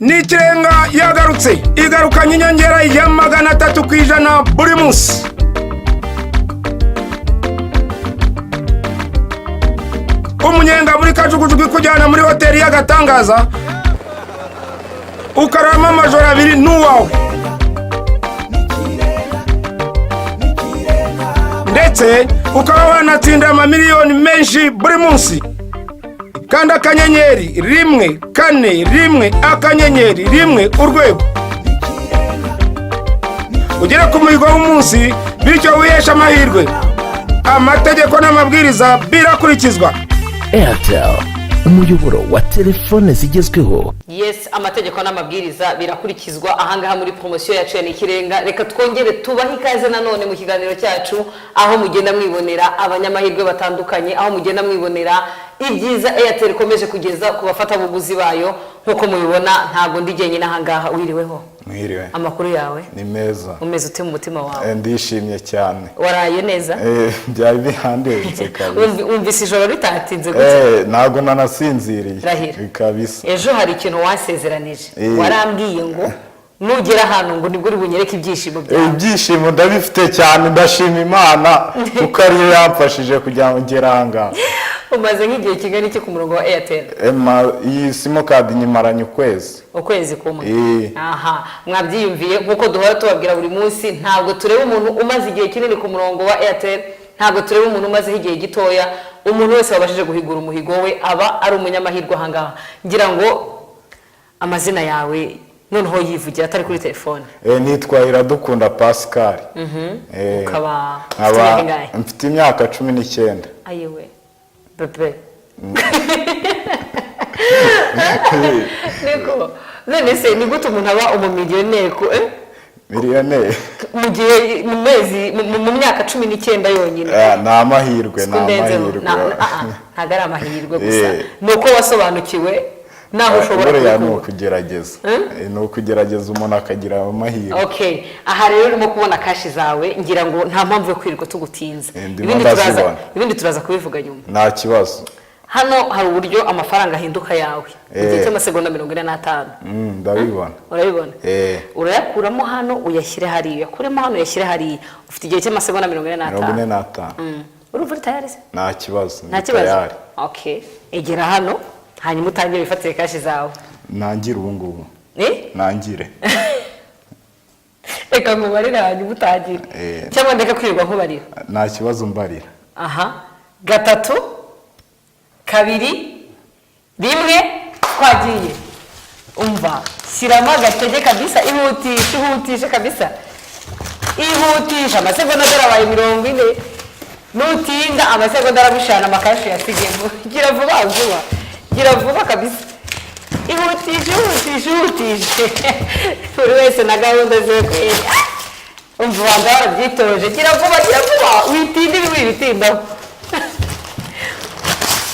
Ikirenga yagarutse igarukanye inyongera ya 300% buri munsi. Umunyenga buri kajugujugu kujyana muri hoteli y'agatangaza ukarama amajoro 2 n'uwawe, ndetse ukaba wanatsinda amamiliyoni menshi buri munsi. Kanda akanyenyeri 141 akanyenyeri 1 urwego ugera ku muhigo w'umunsi, bityo wihesha amahirwe. Amategeko n'amabwiriza birakurikizwa. Airtel, umuyoboro wa telefone zigezweho. Yes, amategeko n'amabwiriza birakurikizwa. Ahangaha muri promotion yacu ya Ikirenga, reka twongere tubahe ikaze nanone mu kiganiro cyacu, aho mugenda mwibonera abanyamahirwe batandukanye, aho mugenda mwibonera ibyiza Airtel ikomeje kugeza ku bafata buguzi bayo. Nkuko mubibona, ntago ndigenye nahangaha. Wiriweho? Mwiriwe. Amakuru yawe? Ni meza. Umeze ute mu mutima wawe? Ndishimye cyane. Waraye neza? Byari bihandetse kabisa. Umvise ijoro ritatinze gute? Ntago nanasinziriye. Rahira kabisa. Ejo hari ikintu wasezeranije. Warambwiye ngo nugera hano ngo nibwo bunyereke ibyishimo byawe. Ibyishimo ndabifite cyane, ndashima Imana kuko ari yamfashije kugira ngo ngere hanga. Umaze nk'igihe kigari cyo ku murongo wa Airtel? Iyi simo card nyimaranye ukwezi kumwe. Aha, mwabyiyumviye nkuko duhora tubabwira buri munsi, ntabwo tureba umuntu umaze igihe kinini ku murongo wa Airtel, ntabwo tureba umuntu umaze igihe gitoya. Umuntu wese wabashije guhigura umuhigo we aba ari umunyamahirwe ahangaha. Ngira ngo amazina yawe noneho yivugira atari kuri telefone. Nitwa Iradukunda PASCAL. Ukaba mfite imyaka 19. Ayewe bebe. Niko none se ni gute umuntu aba umumiliyoneri ko miliyoneri mu myaka 19 yonyine? Na amahirwe ntago ari amahirwe gusa, nuko wasobanukiwe naho ushobora kugerageza. Ni ukugerageza umuntu akagira amahirwe. Okay, aha rero urimo kubona kashi zawe, ngira ngo nta mpamvu yo kwirirwa tugutinze. Ibindi turaza kubivuga nyuma. Nta kibazo. Hano hari uburyo amafaranga ahinduka yawe igihe cy'amasegonda 45. Ndabibona. Urabibona? Urayakuramo hano uyashyire hariya, uyakuremo hano uyashyire hariya. Ufite igihe cy'amasegonda 45. Urumva uri tayari se? Nta kibazo. Tayari. Okay, egera hano hanyuma utangire wifatire kashi zawe. Nangire ubu ngubu. Nangire. Reka nkubarire hanyuma utangire. Cyangwa ndeka kwirirwa nkubarira? Nta kibazo mbarira. Aha, 3 2 1 twagiye. Umva, shyiramo agatege kabisa, ihutisha kabisa. Ihutisha amasegonda darabaye 40. Nutinda amasegonda aragushana amakashi yasigemo. Gira vuba kabisa. Ihutisha. Buri wese na gahunda ze kweli. Umva wangara byitoje. Gira vuba. Witinda.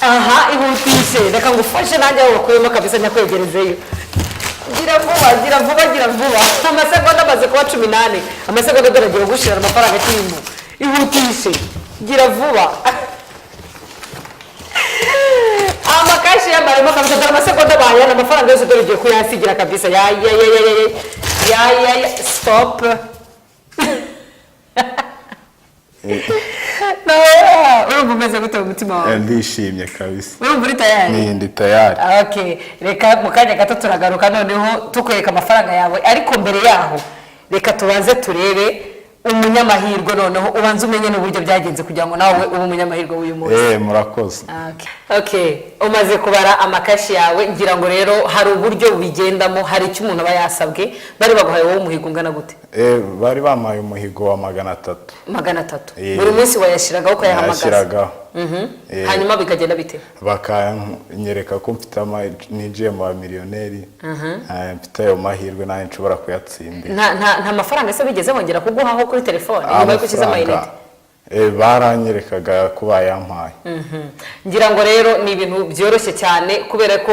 Aha, ihutishe. Reka ngufashe nanjye aho wakuyemo kabisa nyakwegerezeyo. Gira vuba. Amasegonda amaze kuba 18. Amasegonda daragiye gushira amafaranga kirimo. Ihutishe. Gira vuba. Amakashi yamaremo kabisa amasegonda bayana amafaranga yose daragiye kuyasigira kabisa. Stop. Urumva umeze gute mu mutima wawe? Ndishimye kabisa. Urumva uri tayari? Ndi tayari. Okay, reka mu kanya gato turagaruka noneho tukwereka amafaranga yawe, ariko mbere yaho reka tubanze turebe umunyamahirwe noneho ubanze umenye n'uburyo byagenze kugira ngo nawe ube umunyamahirwe w'uyu munsi. Murakoze. Okay, umaze kubara amakashi yawe, ngira ngo rero hari uburyo bigendamo, hari icyo umuntu aba yasabwe. Bari baguhaye wowe umuhigo ungana gute? Bari bamaye umuhigo wa 300. 300. Buri munsi wayashiragaho ko yahamagaza. Hanyuma bikagenda bite? Bakanyereka ko mfite ninjiye mu miliyoneri. Mfite ayo mahirwe nayo nshobora kuyatsinda. Nta mafaranga se bigeze bongera kuguhaho kuri telefone nyuma yo kukiza amayinite? Baranyerekaga kuba yampaye. Ngira ngo rero ni ibintu byoroshye cyane, kubera ko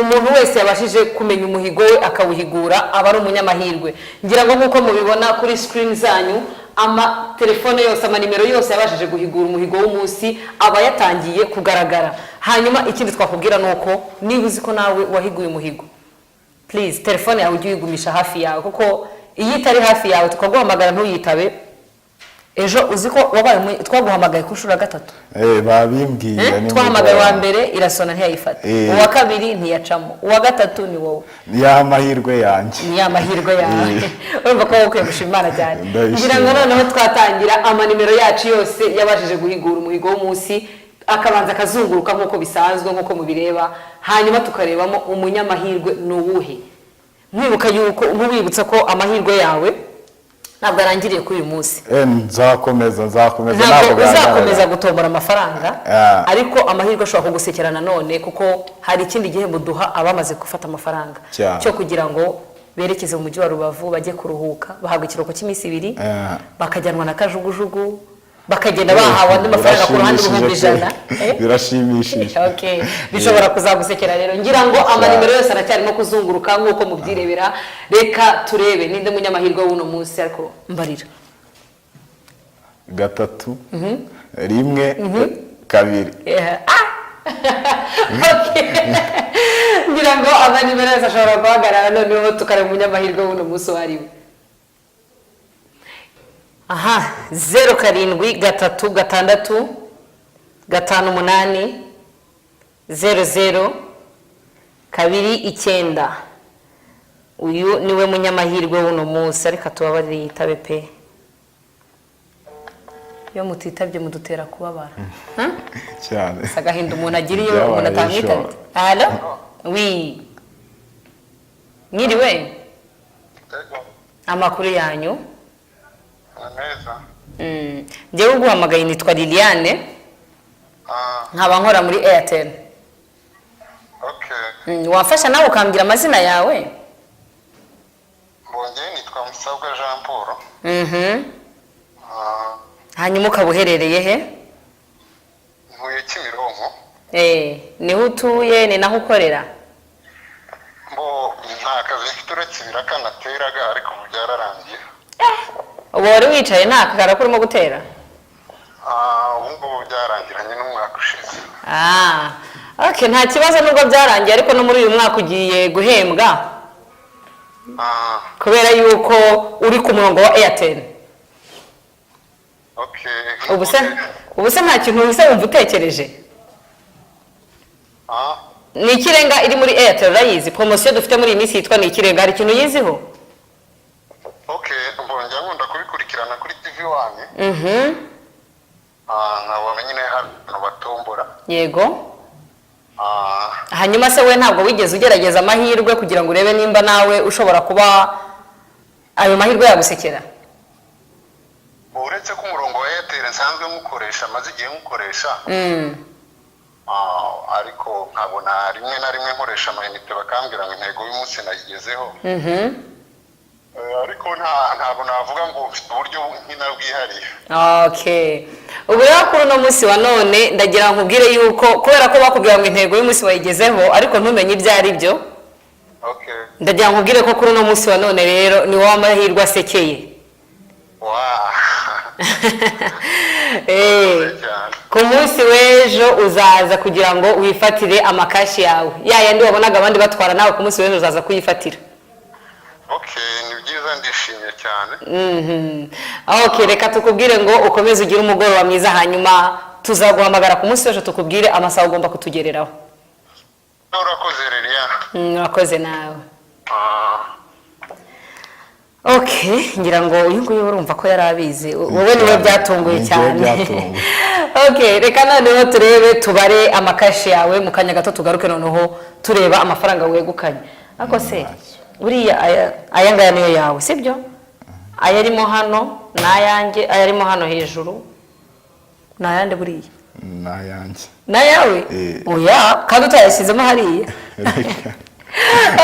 umuntu wese yabashije kumenya umuhigo we akawuhigura aba ari umunyamahirwe. Ngira ngo nkuko mubibona kuri screen zanyu, ama telefone yose, ama nimero yose yabashije guhigura umuhigo w'umunsi aba yatangiye kugaragara. Hanyuma ikindi twakubwira nuko niba uzi ko nawe wahiguye umuhigo, please telefone yawe ujye uyigumisha hafi yawe kuko iyo itari hafi yawe tukaguhamagara ntuyitabe ejo uziko wabaye twaguhamagaye ku nshuro gatatu babimbwiye twahamagaye wa mbere irasona ntiyayifata uwa kabiri ntiyacamo uwa gatatu ni wowe ya mahirwe yanjye ni ya mahirwe yawe urumva ko ukwiye gushima Imana cyane ngira ngo noneho twatangira amanimero yacu yose yabashije guhigura umuhigo w'umunsi akabanza kazunguruka nkuko bisanzwe nkuko mubireba hanyuma tukarebamo umunyamahirwe nuwuhe mwibuka yuko nkubibutsa ko amahirwe yawe ntabwo arangiriye kuri uyu munsi nzakomeza ntabwo uzakomeza gutombora amafaranga ariko amahirwe ashobora kugusekerana none kuko hari ikindi gihembo duha abamaze gufata amafaranga cyo kugira ngo berekeze mu mujyi wa Rubavu bajye kuruhuka bahabwa ikiruhuko cy'iminsi 2 bakajyanwa na kajugujugu bakagenda bahawe andi mafaranga ku ruhande rw'ibihumbi 100 birashimishije okay bishobora kuzagusekera rero ngira ngo amanimero yose aracyarimo kuzunguruka nkuko mubyirebera reka turebe ninde munyamahirwe w'uno munsi ariko mbarira 3 1 2 okay ngira ngo amanimero yose ashobora guhagarara noneho tukareba umunyamahirwe w'uno munsi wariwe aha 07 3 5 8 uyu niwe munyamahirwe w'uno munsi ariko tubabarire yitabe pe yo mutitabye mudutera kubabara cyane sagahinda umuntu agiriye umuntu atamwitabye allo oui mwiriwe amakuru yanyu neza njyewe uguhamagaye nitwa Liliane nkaba nkora muri Airtel okay wafasha nawe ukambwira amazina yawe mbonye nitwa Musabwa Jean Paul hanyuma ukabuherereye he ntuye Kimironko niho utuye ni naho ukorera mbo nta kazi mfite uretse ibiraka nateraga ariko byararangiye ubu wari wicaye nta kakara kurimo gutera ubu byarangiranye n'umwaka ushize okay nta kibazo nubwo byarangiye ariko no muri uyu mwaka ugiye guhembwa kubera yuko uri ku murongo wa Airtel okay ubu se nta kintu wise wumva utekereje ni Ikirenga iri muri Airtel urayizi promotion dufite muri iyi minsi yitwa ni Ikirenga hari ikintu yiziho okay mbonye nkunda kubikurikirana kuri TV1 nkabona nyine hano batombora yego hanyuma se we ntabwo wigeze ugerageza amahirwe kugira ngo urebe nimba nawe ushobora kuba ayo mahirwe yagusekera uretse ko umurongo wa Airtel nsanzwe mukoresha maze igihe mukoresha ariko nkabona rimwe na rimwe nkoresha amayinite bakambwira ngo intego y'umunsi nayigezeho ariko ntabwo navuga ngo mfite uburyo nkina bwihariye okay ubu rero kuri uno munsi wa none ndagira nkubwire yuko kubera ko bakubwira ngo intego y'umunsi wayigezeho ariko ntumenye ibyo ari byo okay ndagira nkubwire ko kuri uno munsi wa none rero ni wowe amahirwe asekeye ku munsi w'ejo uzaza kugira ngo wifatire amakashi yawe yandi wabonaga abandi batwara nawe ku munsi w'ejo uzaza kuyifatira okay ni byiza ndishimye cyane okay reka tukubwire ngo ukomeze ugire umugoroba mwiza hanyuma tuzaguhamagara ku munsi w'ejo tukubwire amasaha ugomba kutugereraho urakoze Liliane urakoze nawe okay ngira ngo uyu nguyu urumva ko yari abizi wowe niwe byatunguye cyane okay reka noneho turebe tubare amakashi yawe mu kanya gato tugaruke noneho tureba amafaranga wegukanye ako se buriya aya ngaya niyo yawe sibyo ayarimo hano nayange ayarimo hano hejuru nayande buriya nayange nayawe oya kandi utayashyizemo hariya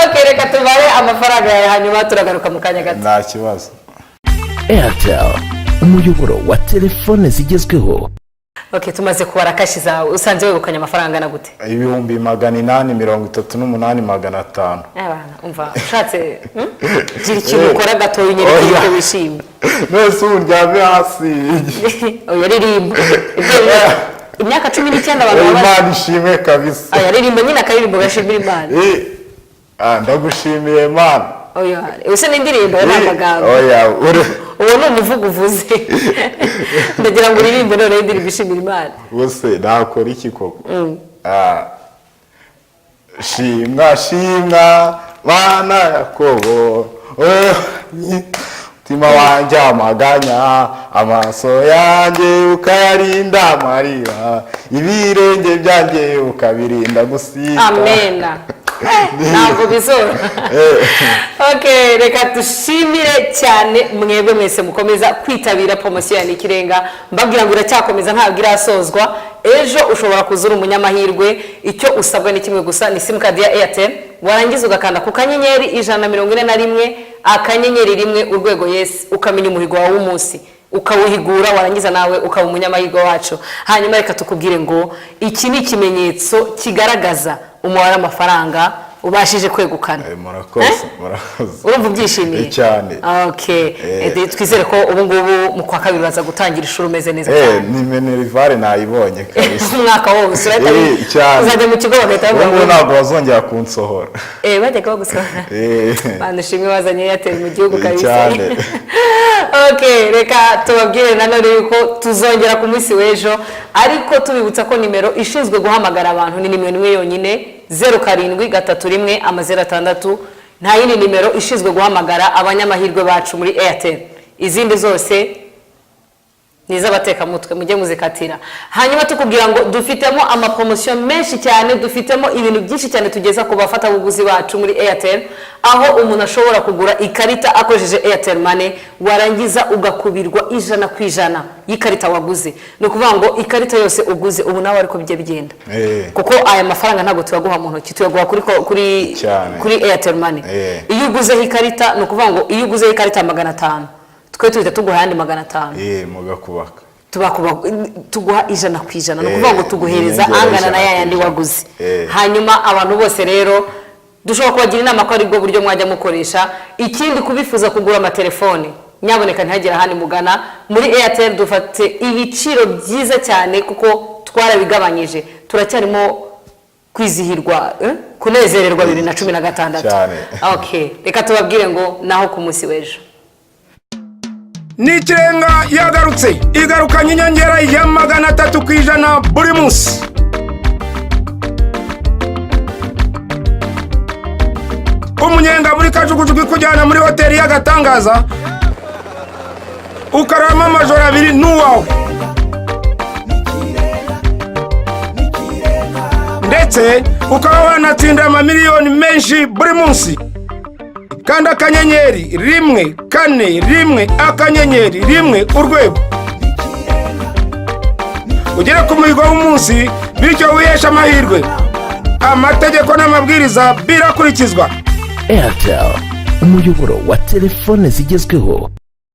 okay reka tubare amafaranga yawe hanyuma turagaruka mu kanya gato nta kibazo Airtel umuyoboro wa telefone zigezweho okay tumaze kubara kashi zawe usanze wegukanye amafaranga na gute 838,500 abana umva ushatse gira ikintu ukora gatoya unyereke ko wishimye nese uryame hasi yaririmba imyaka 19 abantu Imana ishimwe kabisa yaririmba nyine akaririmbo gashimira Imana ndagushimiye mana. Oya use n'indirimbo n'amagambo. Oya uwo ni umuvugo uvuze. Ndagira ngo uririmbe none indirimbo ishimira Imana. Bose nakora iki koko? Shimwa shimwa bana Yakobo, mutima wanjye amaganya, amaso yanjye ukayarinda amarira, ibirenge byanjye ukabirinda gusita. Amena. Ntabwo bizora. Okay, reka dushimire cyane mwebwe mwese mukomeza kwitabira promosiyo ya Ikirenga. Mbabwira ngo iracyakomeza ntabwo irasozwa. Ejo ushobora kuzura umunyamahirwe, icyo usabwa ni kimwe gusa, ni simukadi ya Airtel. Warangiza ugakanda ku kanyenyeri 141 akanyenyeri 1 urwego yes, ukamenya umuhigo wawe w'umunsi, ukawuhigura, warangiza nawe ukaba umunyamahirwe wacu. Hanyuma reka tukubwire ngo iki ni ikimenyetso kigaragaza umubare w'amafaranga ubashije kwegukana. Murakoze. Urumva byishimiye cyane. Okay. Twizere ko ubu ngubu mu kwa kabiri baza gutangira ishuri umeze neza cyane. Ni Minerivare nayibonye kabisa. Umwaka wose uzajya mu kigo bagahita bavuga ngo ntabwo bazongera kunsohora. Bajyaga bagusohora. Bandishimwe bazanye Airtel mu gihugu kabisa. Cyane. Okay, reka tubabwire nanone yuko tuzongera ku munsi w'ejo, ariko tubibutsa ko nimero ishinzwe guhamagara abantu ni nimero imwe yonyine 0731 nta yindi nimero ishinzwe guhamagara abanyamahirwe bacu muri Airtel. Izindi zose nizabateka mutwe mujye muzikatira. Hanyuma tukubwira ngo dufitemo ama promotion menshi cyane, dufitemo ibintu byinshi cyane tugeza ku bafata buguzi bacu muri Airtel, aho umuntu ashobora kugura ikarita akojeje Airtel Money, warangiza ugakubirwa 100% y'ikarita waguze. No kuvuga ngo ikarita yose uguze ubu nawe ariko bijye bigenda. Kuko aya mafaranga ntago tuyaguha mu ntoki, tuyaguha kuri Airtel Money. Iyo uguze ikarita, no kuvuga ngo iyo uguze ikarita 500, twe tuhita tuguha yandi 500. Mugakubaka. Tuguha 100%. No kuvuga ngo tuguhereza angana na yandi waguze. Hanyuma abantu bose rero dushobora kubagira inama ko ari bwo buryo mwajya mukoresha. Ikindi kubifuza kugura amatelefone, nyaboneka ntihagera handi mugana muri Airtel. Dufate ibiciro byiza cyane kuko twarabigabanyije. Turacyarimo kwizihirwa, kunezererwa 2016. Okay, reka tubabwire ngo naho ku munsi w'ejo. Ikirenga yagarutse, igarukanye inyongera ya 300% buri munsi. Umunyenga buri kajugujugu kujyana muri hoteli y'agatangaza, ukarama amajoro 2 n'uwawe. Ndetse ukaba wanatsinda amamiliyoni menshi buri munsi. Kanda akanyenyeri 141 akanyenyeri 1 urwego, ugere ku muhigo w'umunsi, bityo wihesha amahirwe. Amategeko n'amabwiriza birakurikizwa. Airtel, umuyoboro wa telefone zigezweho.